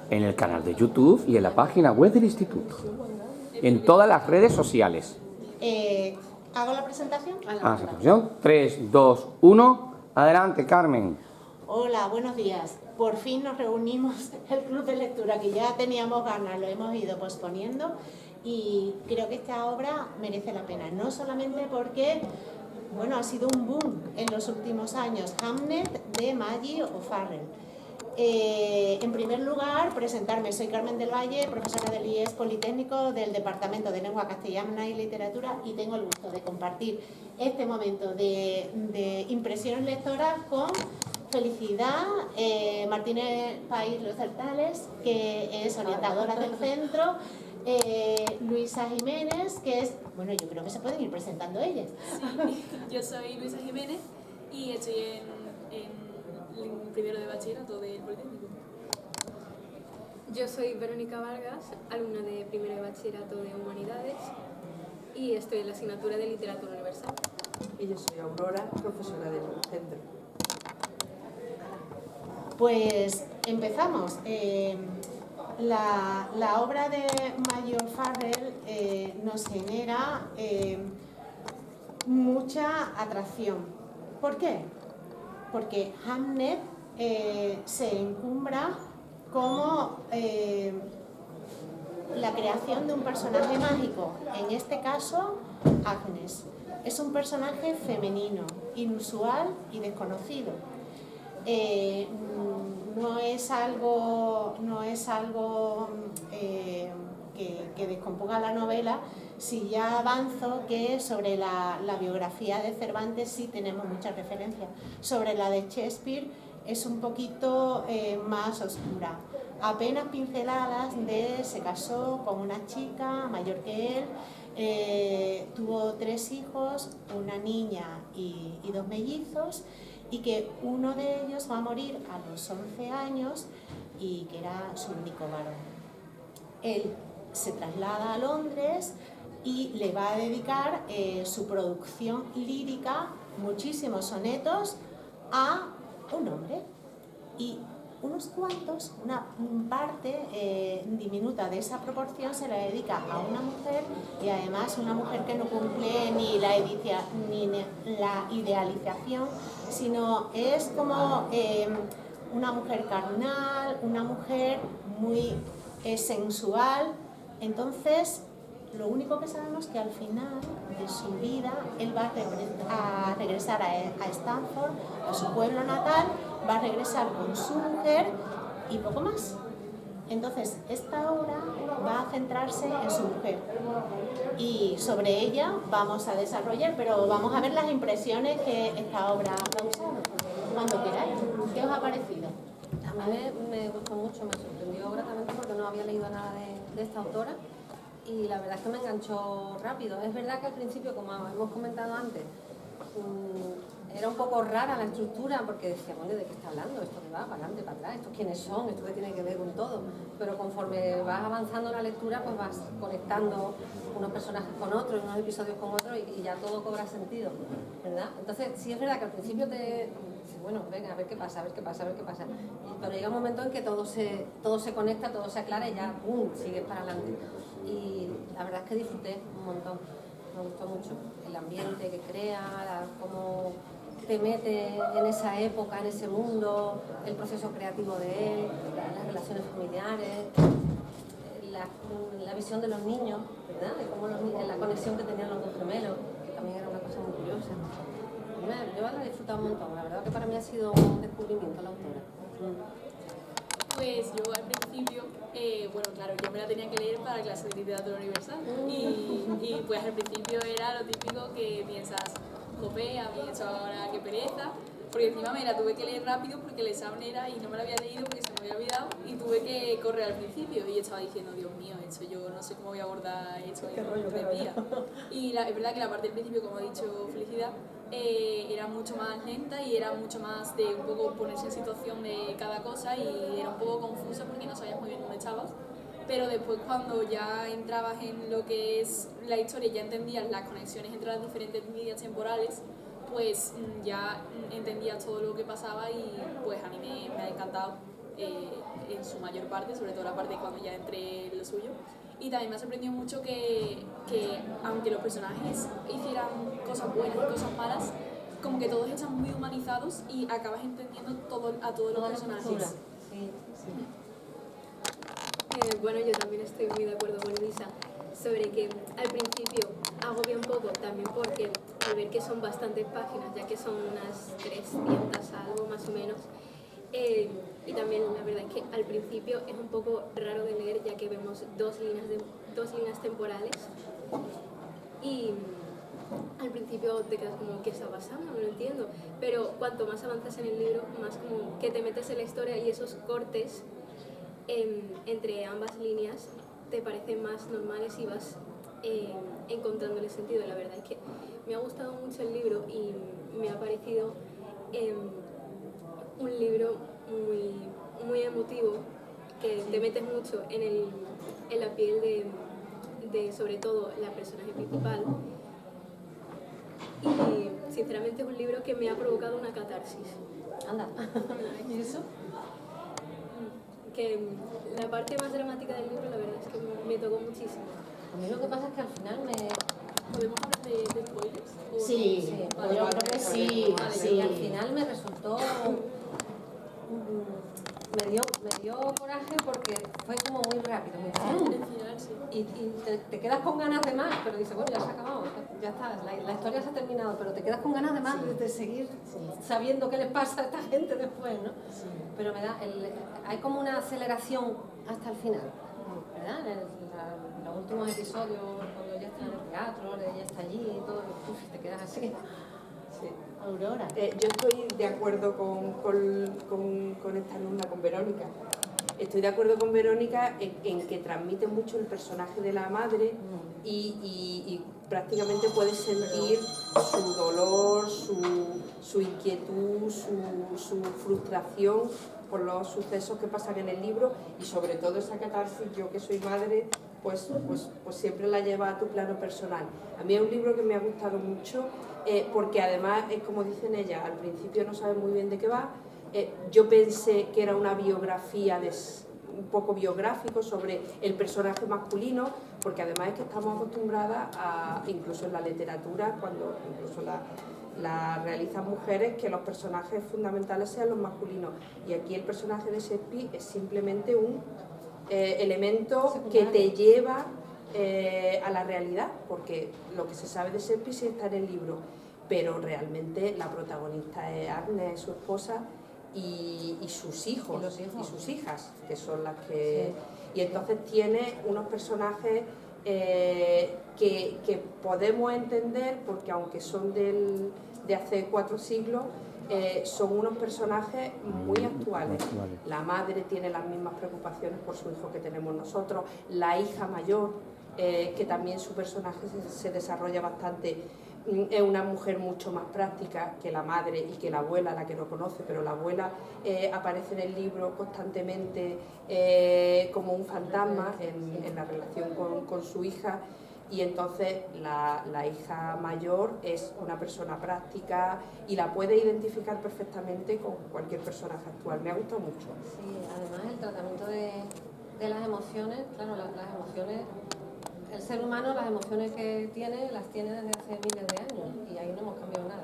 en el canal de YouTube y en la página web del instituto. En todas las redes sociales. ¿Hago la presentación? Ah, 3, 2, 1. Adelante, Carmen. Hola, buenos días. Por fin nos reunimos el club de lectura, que ya teníamos ganas, lo hemos ido posponiendo y creo que esta obra merece la pena. No solamente porque, bueno, ha sido un boom en los últimos años. Hamnet de Maggie O'Farrell. En primer lugar, presentarme. Soy Carmen del Valle, profesora del IES Politécnico del Departamento de Lengua Castellana y Literatura, y tengo el gusto de compartir este momento de impresiones lectoras con Felicidad Martínez País Los Certales, que es orientadora del centro, Luisa Jiménez, que es, bueno, yo creo que se pueden ir presentando ellas. Sí, yo soy Luisa Jiménez y estoy en primero de bachillerato del Politécnico. Yo soy Verónica Vargas, alumna de primero de bachillerato de Humanidades y estoy en la asignatura de Literatura Universal. Y yo soy Aurora, profesora del centro. Pues empezamos. La obra de Maggie O'Farrell nos genera mucha atracción. ¿Por qué? Porque Hamnet se encumbra como la creación de un personaje mágico, en este caso Agnes. Es un personaje femenino, inusual y desconocido. No es algo que descomponga la novela. Si ya avanzo que sobre la biografía de Cervantes sí tenemos muchas referencias. Sobre la de Shakespeare es un poquito más oscura. Apenas pinceladas de se casó con una chica mayor que él, tuvo 3 hijos, una niña y 2 mellizos, y que uno de ellos va a morir a los 11 años y que era su único varón. Él se traslada a Londres y le va a dedicar su producción lírica, muchísimos sonetos, a un hombre. Y unos cuantos, una parte diminuta de esa proporción se la dedica a una mujer, y además una mujer que no cumple ni la idealización, sino es como una mujer carnal, una mujer muy sensual. Entonces, lo único que sabemos es que al final de su vida él va a regresar a Stanford, a su pueblo natal, va a regresar con su mujer y poco más. Entonces, esta obra va a centrarse en su mujer y sobre ella vamos a desarrollar, pero vamos a ver las impresiones que esta obra ha causado. Cuando queráis, ¿qué os ha parecido? A mí me gustó mucho, me sorprendió gratamente porque no había leído nada de esta autora y la verdad es que me enganchó rápido. Es verdad que al principio, como hemos comentado antes, era un poco rara la estructura porque decía, bueno, ¿de qué está hablando? ¿Esto que va? ¿Para adelante, para atrás? ¿Estos quiénes son? ¿Esto qué tiene que ver con todo? Pero conforme vas avanzando en la lectura, pues vas conectando unos personajes con otros, unos episodios con otros y ya todo cobra sentido, ¿verdad? Entonces, sí es verdad que al principio te... bueno, venga, a ver qué pasa, a ver qué pasa, a ver qué pasa. Pero llega un momento en que todo se conecta, todo se aclara y ya, ¡pum!, sigues para adelante. Y la verdad es que disfruté un montón, me gustó mucho el ambiente que crea, cómo te mete en esa época, en ese mundo, el proceso creativo de él, las relaciones familiares, la visión de los niños, ¿verdad? De cómo la conexión que tenían los dos gemelos, que también era una cosa muy curiosa. Yo la he disfrutado un montón, la verdad que para mí ha sido un descubrimiento la autora. Pues yo al principio, bueno, claro, yo me la tenía que leer para la clase de literatura universal y pues al principio era lo típico que piensas, jope, a mí esto ahora qué pereza, porque encima me la tuve que leer rápido porque el examen era y no me lo había leído porque se me había olvidado y tuve que correr al principio y estaba diciendo, Dios mío, esto yo no sé cómo voy a abordar esto en 3 días. Y es verdad que la parte del principio, como ha dicho Felicidad, era mucho más lenta y era mucho más de un poco ponerse en situación de cada cosa y era un poco confuso porque no sabías muy bien dónde estabas. Pero después cuando ya entrabas en lo que es la historia y ya entendías las conexiones entre las diferentes líneas temporales, pues ya entendías todo lo que pasaba y pues a mí me ha encantado en su mayor parte, sobre todo la parte cuando ya entré en lo suyo. Y también me ha sorprendido mucho que aunque los personajes hicieran cosas buenas y cosas malas, como que todos están muy humanizados y acabas entendiendo a todos los personajes. Sí. Bueno, yo también estoy muy de acuerdo con Luisa sobre que al principio agobia un poco, también porque al ver que son bastantes páginas, ya que son unas 300 algo más o menos, y también la verdad es que al principio es un poco raro de leer, ya que vemos dos líneas temporales y al principio te quedas como, ¿qué está pasando? No lo entiendo, pero cuanto más avanzas en el libro, más como que te metes en la historia y esos cortes entre ambas líneas te parecen más normales y vas encontrándole sentido. La verdad es que me ha gustado mucho el libro y me ha parecido un libro muy emotivo, que te metes mucho en la piel de sobre todo la personaje principal, y sinceramente es un libro que me ha provocado una catarsis. Anda. ¿Y eso? Que la parte más dramática del libro la verdad es que me tocó muchísimo. A mí lo que pasa es que al final ¿Podemos hablar de spoilers? ¿O Sí, no? yo creo que sí. y al final me resultó... me dio coraje porque fue como muy rápido, muy El final, sí. y te quedas con ganas de más, pero dices, bueno, ya se ha acabado, ya está, la historia se ha terminado, pero te quedas con ganas de más, de seguir sabiendo qué les pasa a esta gente después, ¿no? Pero hay como una aceleración hasta el final, ¿verdad? En los últimos episodios, cuando ella está en el teatro, ella está allí y todo, te quedas así. Sí. Aurora. Yo estoy de acuerdo con esta alumna, con Verónica. Estoy de acuerdo con Verónica en que transmite mucho el personaje de la madre y prácticamente puedes sentir su dolor, su inquietud, su frustración por los sucesos que pasan en el libro y sobre todo esa catarsis. Yo que soy madre, pues siempre la lleva a tu plano personal. A mí es un libro que me ha gustado mucho porque además es como dicen ellas, al principio no sabes muy bien de qué va. Yo pensé que era una biografía un poco biográfico sobre el personaje masculino, porque además es que estamos acostumbradas a, incluso en la literatura, cuando incluso la realizan mujeres, que los personajes fundamentales sean los masculinos, y aquí el personaje de Shakespeare es simplemente un elemento que te lleva a la realidad, porque lo que se sabe de Shakespeare sí está en el libro, pero realmente la protagonista es Agnes, su esposa, y sus hijos y sus hijas, que son las que... Sí. Y entonces tiene unos personajes que podemos entender, porque aunque son de hace 4 siglos, son unos personajes muy actuales. La madre tiene las mismas preocupaciones por su hijo que tenemos nosotros, la hija mayor, que también su personaje se desarrolla bastante. Es una mujer mucho más práctica que la madre y que la abuela, la que no conoce, pero la abuela aparece en el libro constantemente como un fantasma en la relación con su hija, y entonces la hija mayor es una persona práctica y la puede identificar perfectamente con cualquier personaje actual. Me ha gustado mucho. Sí, además el tratamiento de las emociones, claro, las emociones... El ser humano, las emociones que tiene, las tiene desde hace miles de años y ahí no hemos cambiado nada.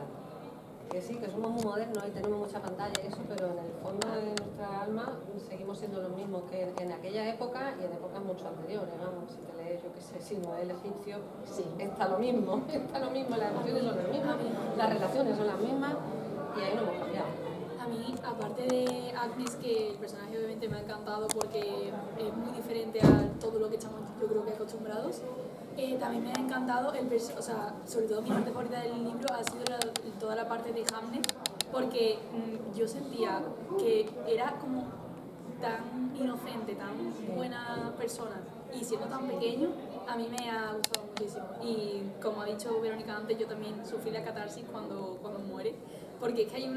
Que sí, que somos muy modernos y tenemos mucha pantalla y eso, pero en el fondo de nuestra alma seguimos siendo los mismos que en aquella época y en épocas mucho anteriores. Vamos, si te lees, yo qué sé, si no es el egipcio, sí, está lo mismo, las emociones son las mismas, las relaciones son las mismas y ahí no hemos cambiado. A mí, aparte de Agnes, que el personaje obviamente me ha encantado porque es muy diferente a todo lo que estamos, yo creo que acostumbrados, también me ha encantado, sobre todo mi parte favorita del libro ha sido toda la parte de Hamlet, porque yo sentía que era como tan inocente, tan buena persona, y siendo tan pequeño, a mí me ha gustado muchísimo. Y como ha dicho Verónica antes, yo también sufrí la catarsis cuando muere, porque es que hay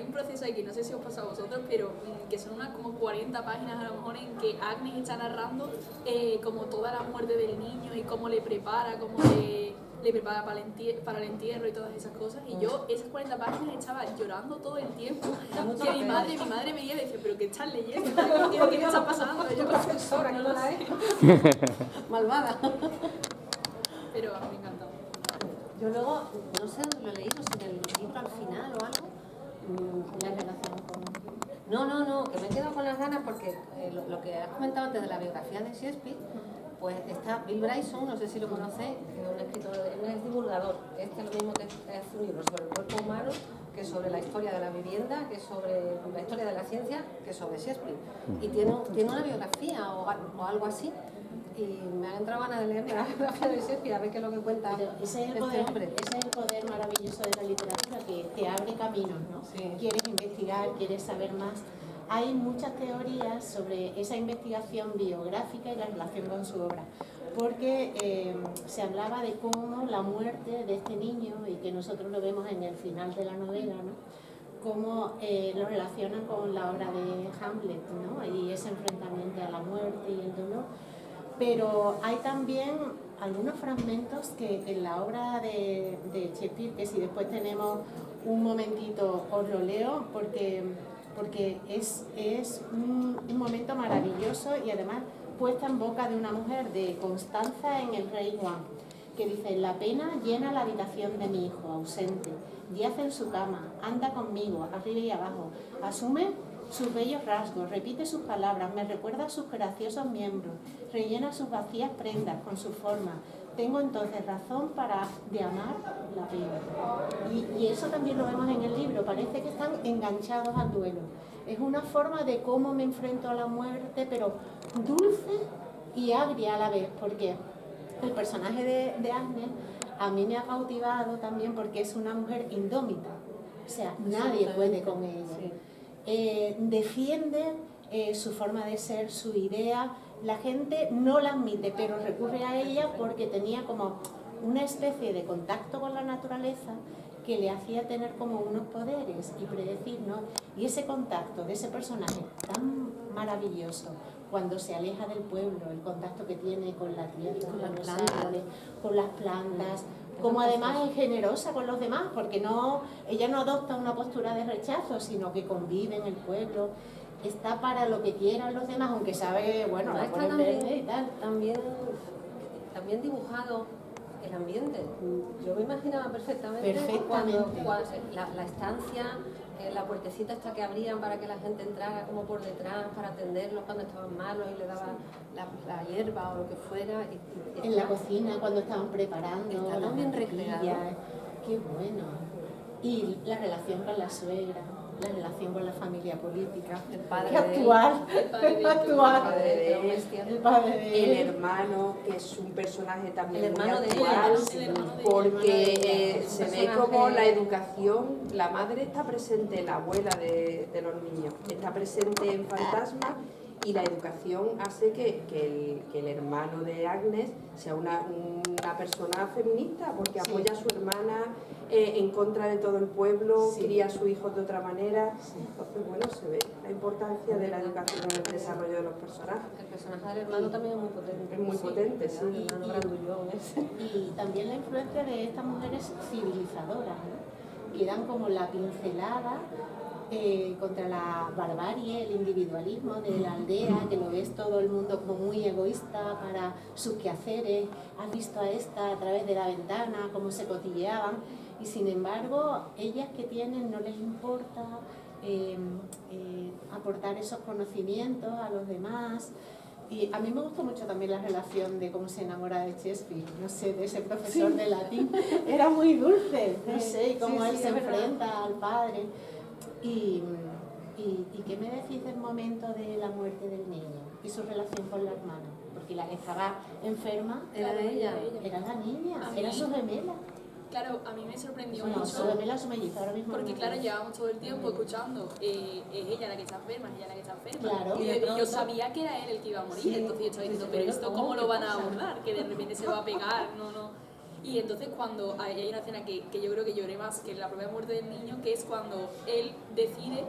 un proceso ahí que no sé si os pasa a vosotros, pero que son unas como 40 páginas a lo mejor en que Agnes está narrando como toda la muerte del niño y cómo le prepara, le prepara para el entierro y todas esas cosas. Y yo esas 40 páginas estaba llorando todo el tiempo. Que mi madre veía y decía, pero ¿qué estás leyendo? ¿Qué te está pasando? Y yo, Profesora, que no la es. Malvada. pero a mí me encantó. Yo luego, no sé dónde lo he leído, si en el libro al final o algo, la relación con... No, que me he quedado con las ganas porque lo que has comentado antes de la biografía de Shakespeare, pues está Bill Bryson, no sé si lo conocéis, que es un escritor, es divulgador, es lo mismo que hace un libro sobre el cuerpo humano, que sobre la historia de la vivienda, que sobre la historia de la ciencia, que sobre Shakespeare. Y tiene una biografía o algo así. Y me han entrado ganas de leer la biografía de Shakespeare, a ver qué es lo que cuenta Pero ese es el poder maravilloso de la literatura, que te abre caminos, ¿no? Sí. Quieres investigar, quieres saber más. Hay muchas teorías sobre esa investigación biográfica y la relación con su obra, porque se hablaba de cómo la muerte de este niño, y que nosotros lo vemos en el final de la novela, ¿no? Cómo lo relacionan con la obra de Hamlet, ¿no? Y ese enfrentamiento a la muerte y el dolor. Pero hay también algunos fragmentos que en la obra de Shakespeare, que si después tenemos un momentito os lo leo, porque es un momento maravilloso y además puesta en boca de una mujer, de Constanza en El Rey Juan, que dice: la pena llena la habitación de mi hijo ausente, yace en su cama, anda conmigo, arriba y abajo, asume sus bellos rasgos, repite sus palabras, me recuerda sus graciosos miembros, rellena sus vacías prendas con su forma. Tengo entonces razón de amar la pena. Y eso también lo vemos en el libro, parece que están enganchados al duelo. Es una forma de cómo me enfrento a la muerte, pero dulce y agria a la vez, porque el personaje de Agnes a mí me ha cautivado también porque es una mujer indómita, o sea, nadie puede con ella. Sí. Defiende su forma de ser, su idea, la gente no la admite, pero recurre a ella porque tenía como una especie de contacto con la naturaleza que le hacía tener como unos poderes y predecir, ¿no? Y ese contacto de ese personaje tan maravilloso, cuando se aleja del pueblo, el contacto que tiene con la tierra, con los árboles, con las plantas, como además es generosa con los demás, porque ella no adopta una postura de rechazo, sino que convive en el pueblo, está para lo que quieran los demás, aunque sabe, bueno, la ponen verde y tal. También dibujado el ambiente. Yo me imaginaba perfectamente. Cuando la estancia, la puertecita esta que abrían para que la gente entrara como por detrás para atenderlos cuando estaban malos y le daban la hierba o lo que fuera. En la cocina cuando estaban preparando. Está también recreado. Qué bueno. Y la relación con la suegra, la relación con la familia política. El padre qué actual. El padre de el hermano, que es un personaje también muy actual, porque se ve como la educación, la madre está presente, la abuela de los niños, está presente en Fantasma, y la educación hace que el hermano de Agnes sea una persona feminista, porque apoya a su hermana en contra de todo el pueblo, cría a su hijo de otra manera. Entonces, bueno, se ve la importancia de la educación en el desarrollo de los personajes. El personaje del hermano también es muy potente. Es muy potente, sí. El hermano grandullón ese. Y también la influencia de estas mujeres civilizadoras, ¿no? Que dan como la pincelada contra la barbarie, el individualismo de la aldea, que lo ves todo el mundo como muy egoísta para sus quehaceres. Has visto a esta a través de la ventana, cómo se cotilleaban, y sin embargo, ellas que tienen no les importa aportar esos conocimientos a los demás. Y a mí me gustó mucho también la relación de cómo se enamora de Shakespeare, no sé, de ese profesor de latín. Era muy dulce, no sé, y cómo él se enfrenta al padre. ¿Y qué me decís del momento de la muerte del niño y su relación con la hermana? Porque la que estaba enferma era de ella. Era la niña, era su gemela. Claro, a mí me sorprendió Bueno, mucho. su gemela, su melliza, ahora mismo. Porque claro, llevábamos todo el tiempo escuchando, es ella la que está enferma, es ella la que está enferma. Claro. Y yo sabía que era él el que iba a morir, entonces yo estaba diciendo, pero esto ¿cómo lo van a abordar? Que de repente se va a pegar, no. Y entonces cuando hay una escena que yo creo que lloré más que la propia muerte del niño, que es cuando él decide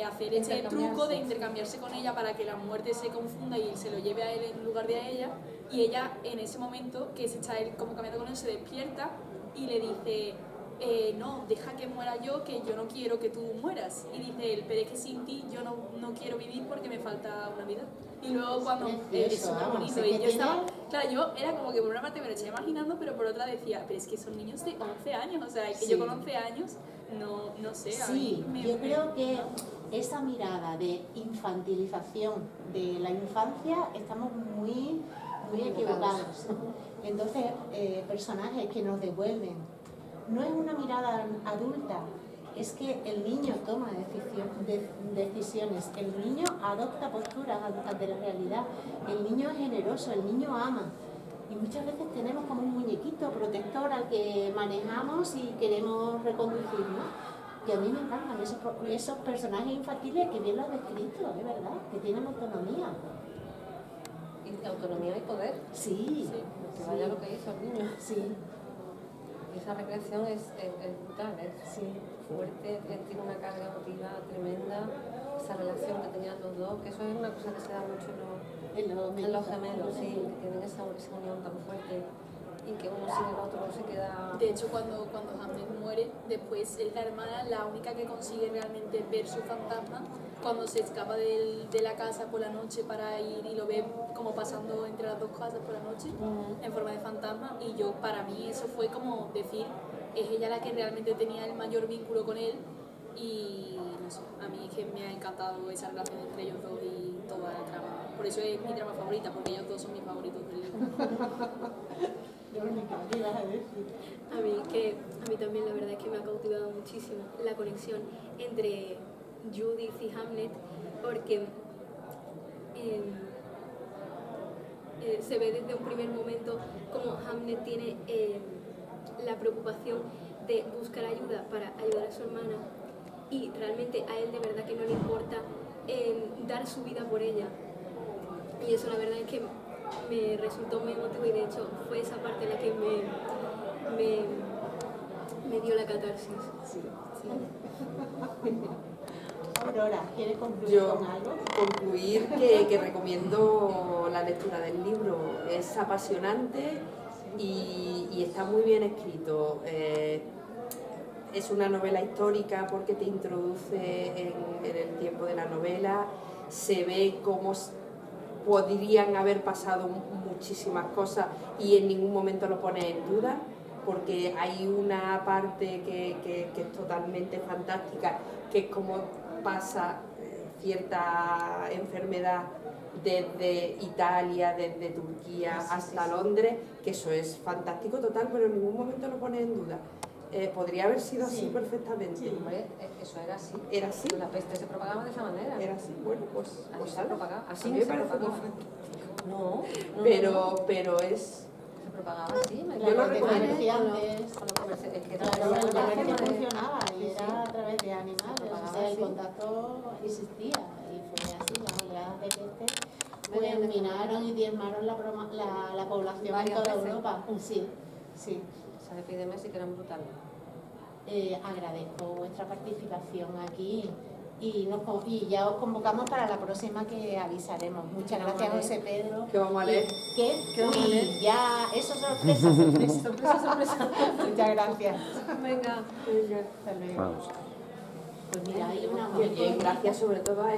hacer este truco de intercambiarse con ella para que la muerte se confunda y se lo lleve a él en lugar de a ella. Y ella, en ese momento, que se está él como cambiando con él, se despierta y le dice, no, deja que muera yo, que yo no quiero que tú mueras. Y dice él, pero es que sin ti yo no quiero vivir porque me falta una vida. Y luego cuando es súper bonito, y yo estaba, claro, yo era como que por una parte me lo estaba imaginando, pero por otra decía, pero es que son niños de 11 años, o sea, es que yo con 11 años, no sé, a Sí, mí yo creo que esa mirada de infantilización de la infancia estamos muy equivocados. Entonces, personajes que nos devuelven, no es una mirada adulta, es que el niño toma decisiones, el niño adopta posturas ante la realidad, el niño es generoso, el niño ama. Y muchas veces tenemos como un muñequito protector al que manejamos y queremos reconducir, ¿no? Y a mí me encantan esos personajes infantiles que bien lo has descrito, es verdad, que tienen autonomía. Y autonomía y poder. Sí, Que vaya lo que hizo el niño. sí, Y esa recreación es brutal, es fuerte, tiene una carga emotiva tremenda, esa relación que tenían los dos, que eso es una cosa que se da mucho en los gemelos, sí, que tienen esa unión tan fuerte y que uno sin el otro se queda... De hecho, cuando Hamlet muere, después es la hermana la única que consigue realmente ver su fantasma cuando se escapa de la casa por la noche para ir y lo ve como pasando entre las dos casas por la noche en forma de fantasma. Y yo, para mí, eso fue como decir, es ella la que realmente tenía el mayor vínculo con él. Y no sé, a mí es que me ha encantado esa relación entre ellos dos y toda la trama. Por eso es mi trama favorita, porque ellos dos son mis favoritos del libro. ¿Qué ibas a decir? A mí también la verdad es que me ha cautivado muchísimo la conexión entre Judith y Hamlet, porque se ve desde un primer momento como Hamlet tiene la preocupación de buscar ayuda para ayudar a su hermana y realmente a él de verdad que no le importa dar su vida por ella. Y eso la verdad es que me resultó muy emotivo y de hecho fue esa parte la que me dio la catarsis. Sí. Aurora, ¿quieres concluir Yo con algo? concluir que recomiendo la lectura del libro. Es apasionante y está muy bien escrito. Es una novela histórica porque te introduce en el tiempo de la novela, se ve cómo podrían haber pasado muchísimas cosas y en ningún momento lo pone en duda, porque hay una parte que es totalmente fantástica, que es como pasa cierta enfermedad desde Italia, desde Turquía hasta Londres, que eso es fantástico total, pero en ningún momento lo pone en duda. Podría haber sido así perfectamente. Hombre, eso era así. Era así. La peste se propagaba de esa manera. Era así. Bueno, pues se propagaba. Así a mí me se parece propagaba. muy fantástico. No, Pero es... se propagaba así. Yo lo recuerdo. Es que Claro, el comercio funcionaba y era a través de animales, o sea, el contacto existía y fue así, las oleadas de peste pues minaron y diezmaron la población en Varias toda veces. Europa. Sí. esas epidemias sí que eran brutales. Agradezco vuestra participación aquí y ya os convocamos para la próxima que avisaremos. Muchas gracias, José Pedro. ¿Qué vamos a leer? ¿Qué vamos a leer? Ya, eso sorpresa. Muchas gracias. Venga. Hasta luego. Vamos. Pues mira, hay una Qué bien, gracias sobre todo a